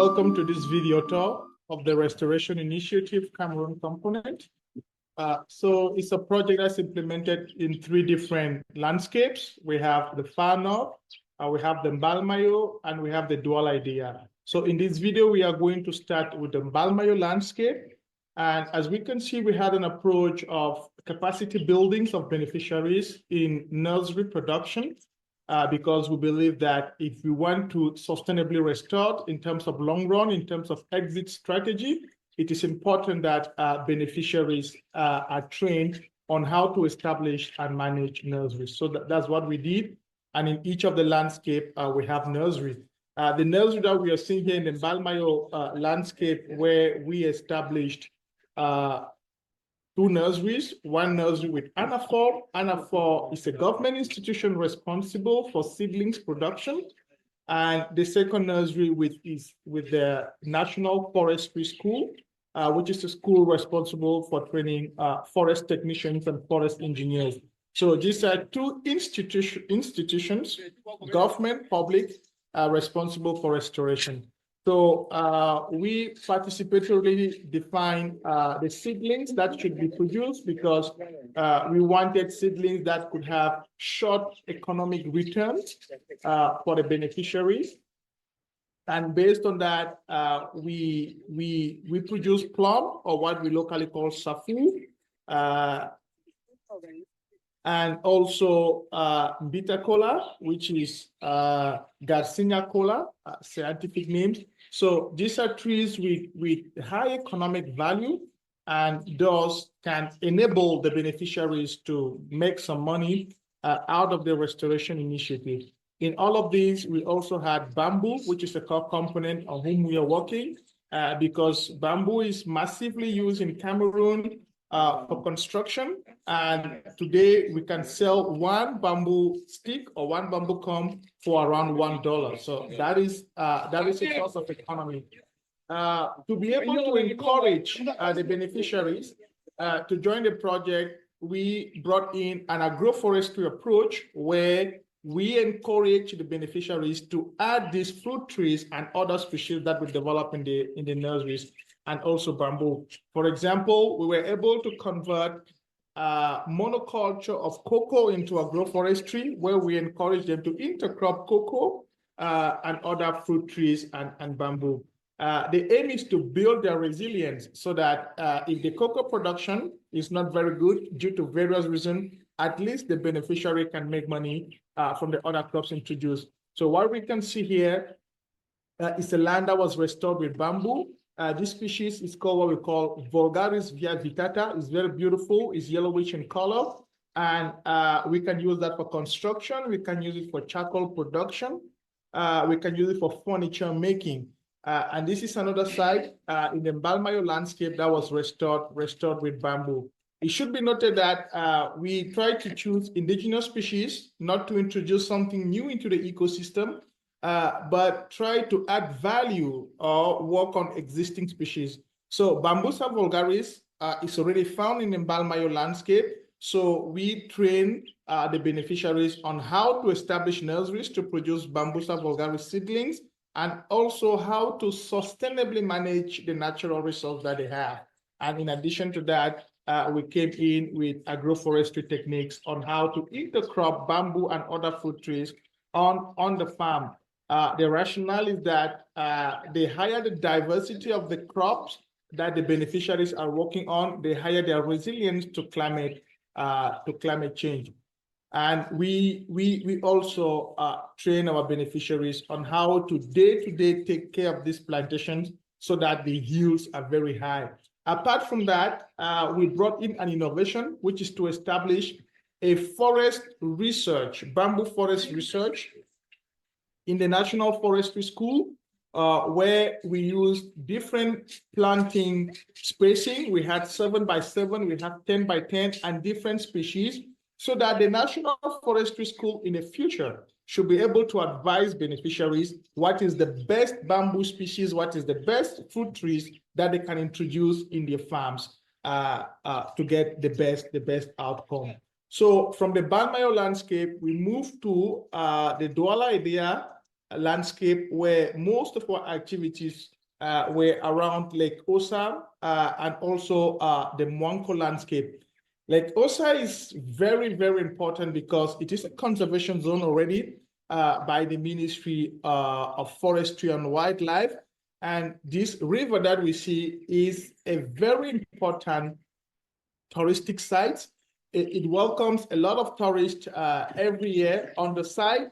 welcome to this video tour of the Restoration Initiative Cameroon component. So it's a project that's implemented in 3 different landscapes. We have the far north, we have the Mbalmayo, and we have the dual idea. So in this video, we are going to start with the Mbalmayo landscape. And as we can see, we had an approach of capacity buildings of beneficiaries in nursery production. Because we believe that if we want to sustainably restore in terms of long run, in terms of exit strategy, it is important that beneficiaries are trained on how to establish and manage nurseries. So that's what we did. And in each of the landscape, we have nursery. The nursery that we are seeing here in the Mbalmayo landscape, where we established 2 nurseries, 1 nursery with ANAFOR. ANAFOR is a government institution responsible for seedlings production. And the second nursery with the National Forestry School, which is a school responsible for training forest technicians and forest engineers. So these are 2 institutions, government, public, responsible for restoration. So we participatorily define the seedlings that should be produced because we wanted seedlings that could have short economic returns for the beneficiaries. And based on that, we produce plum, or what we locally call safu, and also bitter cola, which is Garcinia cola, scientific names. So these are trees with high economic value, and those can enable the beneficiaries to make some money out of the restoration initiative. In all of these, we also had bamboo, which is a core component on whom we are working, because bamboo is massively used in Cameroon for construction. And today we can sell 1 bamboo stick or 1 bamboo comb for around $1. So that is a source of economy. To be able to encourage the beneficiaries to join the project, we brought in an agroforestry approach where we encourage the beneficiaries to add these fruit trees and other species that we develop in the nurseries, and also bamboo. For example, we were able to convert monoculture of cocoa into agroforestry, where we encourage them to intercrop cocoa and other fruit trees and bamboo. The aim is to build their resilience so that if the cocoa production is not very good due to various reasons, at least the beneficiary can make money from the other crops introduced. So what we can see here is a land that was restored with bamboo. This species is called what we call Vulgaris via vitata. It's very beautiful. It's yellowish in color. And we can use that for construction. We can use it for charcoal production. We can use it for furniture making. And this is another site in the Mbalmayo landscape that was restored with bamboo. It should be noted that we try to choose indigenous species, not to introduce something new into the ecosystem, but try to add value or work on existing species. So Bambusa vulgaris is already found in the Mbalmayo landscape. So we train the beneficiaries on how to establish nurseries to produce Bambusa vulgaris seedlings, and also how to sustainably manage the natural resource that they have. And in addition to that, we came in with agroforestry techniques on how to intercrop bamboo and other fruit trees on the farm. The rationale is that the higher the diversity of the crops that the beneficiaries are working on, the higher their resilience to climate change. And we also train our beneficiaries on how to day-to-day take care of these plantations so that the yields are very high. Apart from that, we brought in an innovation, which is to establish a forest research, bamboo forest research in the National Forestry School, where we used different planting spacing. We had 7 by 7, we have 10 by 10, and different species, so that the National Forestry School in the future should be able to advise beneficiaries what is the best bamboo species, what is the best fruit trees that they can introduce in their farms to get the best outcome. So from the Mbalmayo landscape, we moved to the Douala idea, landscape where most of our activities were around Lake Osa and also the Mwanko landscape. Lake Osa is very, very important because it is a conservation zone already by the Ministry of Forestry and Wildlife. And this river that we see is a very important touristic site. It welcomes a lot of tourists every year. On the side,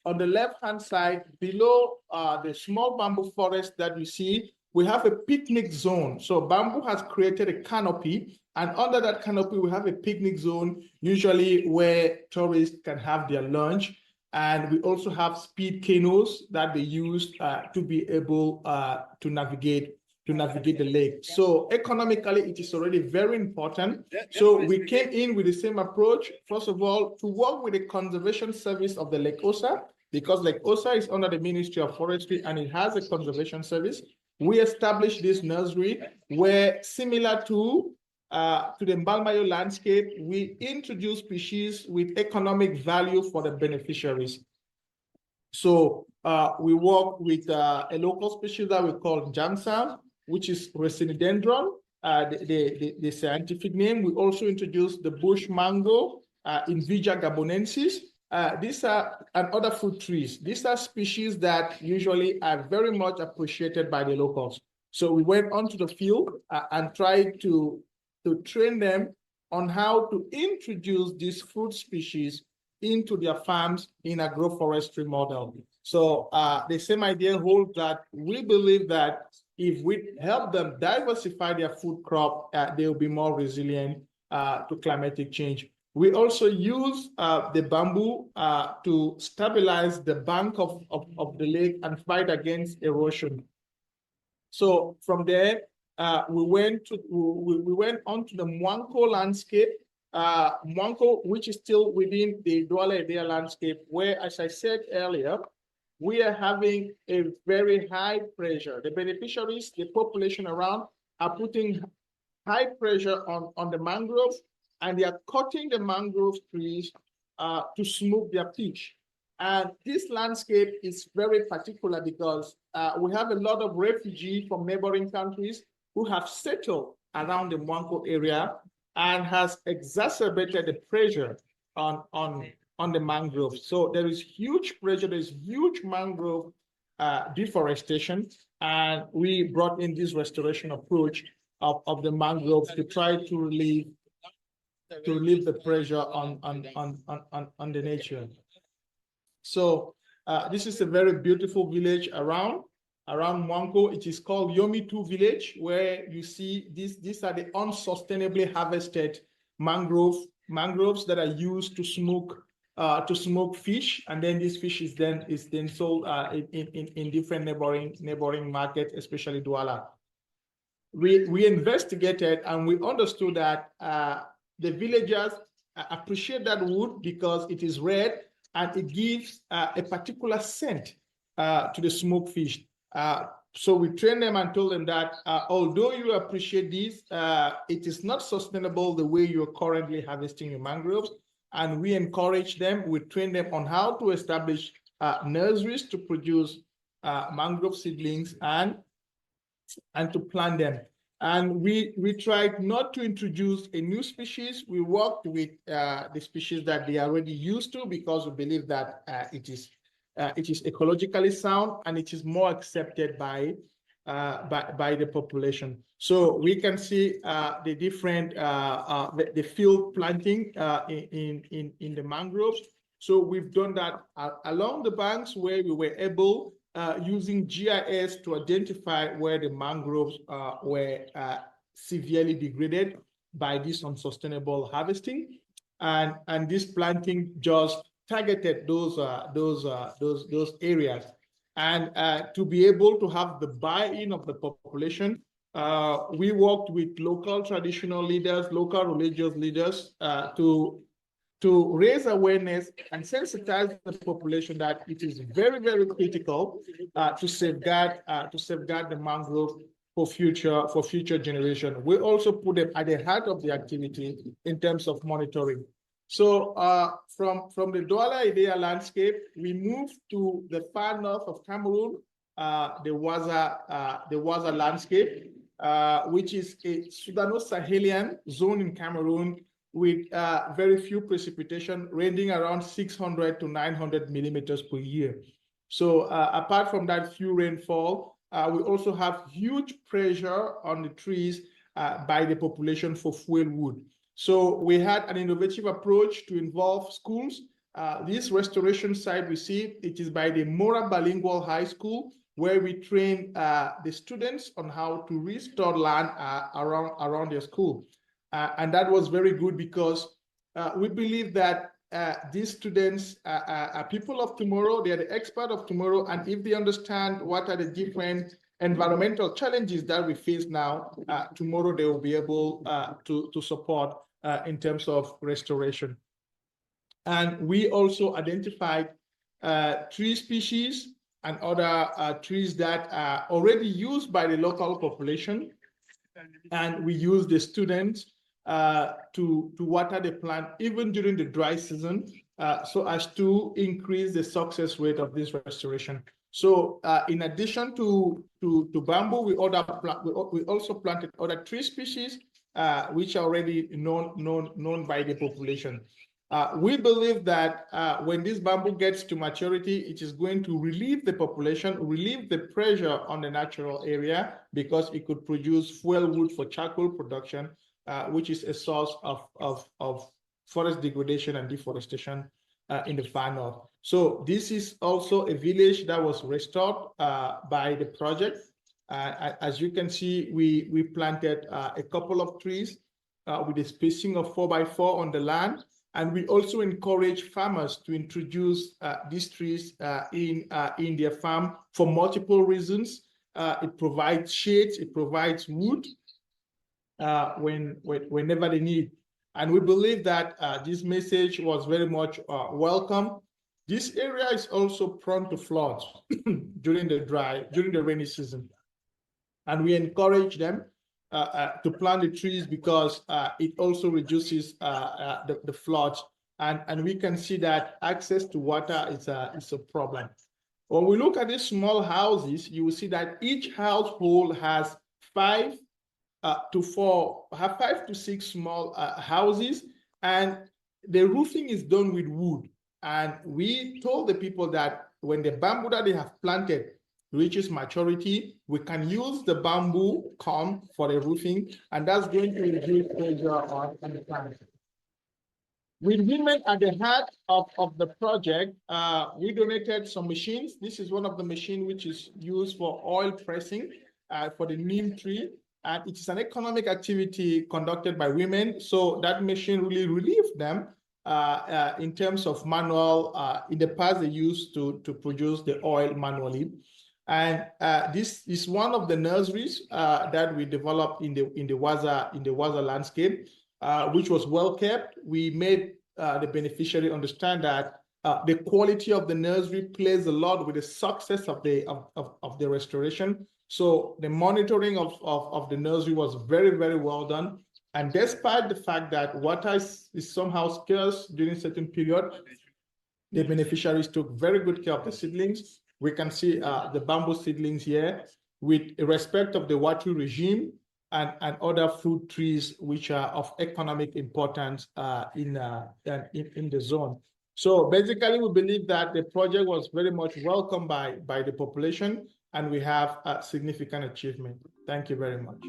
on the left-hand side, below the small bamboo forest that you see, we have a picnic zone. So bamboo has created a canopy, and under that canopy, we have a picnic zone, usually where tourists can have their lunch. And we also have speed canoes that they use to be able to navigate the lake. So economically, it is already very important. So we came in with the same approach. First of all, to work with the conservation service of the Lake Osa, because Lake Osa is under the Ministry of Forestry and it has a conservation service. We established this nursery where, similar to the Mbalmayo landscape, we introduce species with economic value for the beneficiaries. So we work with a local species that we call Jamsam, which is Resinodendron, the scientific name. We also introduced the bush mango, Invija gabonensis. These are and other fruit trees. These are species that usually are very much appreciated by the locals. So we went onto the field and tried to train them on how to introduce these fruit species into their farms in agroforestry model. So the same idea holds that we believe that if we help them diversify their food crop, they will be more resilient to climatic change. We also use the bamboo to stabilize the bank of the lake and fight against erosion. So from there, we went on to the Mwanko landscape. Mwanko, which is still within the Douala Edea landscape, where, as I said earlier, we are having a very high pressure. The beneficiaries, the population around, are putting high pressure on the mangroves, and they are cutting the mangrove trees to smooth their pitch. And this landscape is very particular because we have a lot of refugees from neighboring countries who have settled around the Mwanko area and has exacerbated the pressure on the mangroves. So there is huge pressure, there's huge mangrove deforestation, and we brought in this restoration approach of the mangroves to try to relieve the pressure on the nature. So this is a very beautiful village around Mwanko. It is called Yomi 2 village, where you see these are the unsustainably harvested mangroves that are used to smoke fish, and then this fish is then sold in different neighboring markets, especially Douala. We investigated and we understood that the villagers appreciate that wood because it is red and it gives a particular scent to the smoked fish. So we trained them and told them that although you appreciate this, it is not sustainable the way you're currently harvesting your mangroves. And we encourage them, we train them on how to establish nurseries to produce mangrove seedlings and to plant them. And we tried not to introduce a new species. We worked with the species that they are already used to because we believe that it is ecologically sound and it is more accepted by the population. So we can see the different the field planting in the mangroves. So we've done that along the banks where we were able, using GIS to identify where the mangroves were severely degraded by this unsustainable harvesting, and this planting just targeted those areas. And to be able to have the buy-in of the population, we worked with local traditional leaders, local religious leaders to raise awareness and sensitize the population that it is very, very critical to safeguard the mangrove for future generation. We also put them at the heart of the activity in terms of monitoring. So from the Douala Idea landscape, we moved to the far north of Cameroon, the Waza landscape, which is a Sudano-Sahelian zone in Cameroon with very few precipitation, ranging around 600 to 900 millimeters per year. So apart from that few rainfall, we also have huge pressure on the trees by the population for fuel wood. So we had an innovative approach to involve schools. This restoration site we see, it is by the Mora Bilingual High School, where we train the students on how to restore land around their school. And that was very good because we believe that these students are people of tomorrow. They are the expert of tomorrow. And if they understand what are the different environmental challenges that we face now, tomorrow they will be able to support in terms of restoration. And we also identified tree species and other trees that are already used by the local population. And we use the students to water the plant even during the dry season, so as to increase the success rate of this restoration. So in addition to bamboo, we also planted other tree species which are already known by the population. We believe that when this bamboo gets to maturity, it is going to relieve the population, relieve the pressure on the natural area, because it could produce fuel wood for charcoal production, which is a source of forest degradation and deforestation in the far north. So this is also a village that was restored by the project. As you can see, we planted a couple of trees with a spacing of 4 by 4 on the land. And we also encourage farmers to introduce these trees in their farm for multiple reasons. It provides shades, it provides wood whenever they need. And we believe that this message was very much welcome. This area is also prone to floods during the rainy season. And we encourage them to plant the trees because it also reduces the floods. And we can see that access to water is a problem. When we look at these small houses, you will see that each household has 5 to 6 small houses, and the roofing is done with wood. And we told the people that when the bamboo that they have planted reaches maturity, we can use the bamboo come for the roofing, and that's going to reduce pressure on the plant. With women at the heart of the project, we donated some machines. This is one of the machines which is used for oil pressing for the neem tree. And it is an economic activity conducted by women. So that machine really relieved them in terms of manual. In the past, they used to produce the oil manually. And this is one of the nurseries that we developed in the Waza landscape, which was well kept. We made the beneficiary understand that the quality of the nursery plays a lot with the success of the restoration. So the monitoring of the nursery was very, very well done. And despite the fact that water is somehow scarce during a certain period, the beneficiaries took very good care of the seedlings. We can see the bamboo seedlings here with respect of the watering regime and other fruit trees which are of economic importance in the zone. So basically, we believe that the project was very much welcomed by the population, and we have a significant achievement. Thank you very much.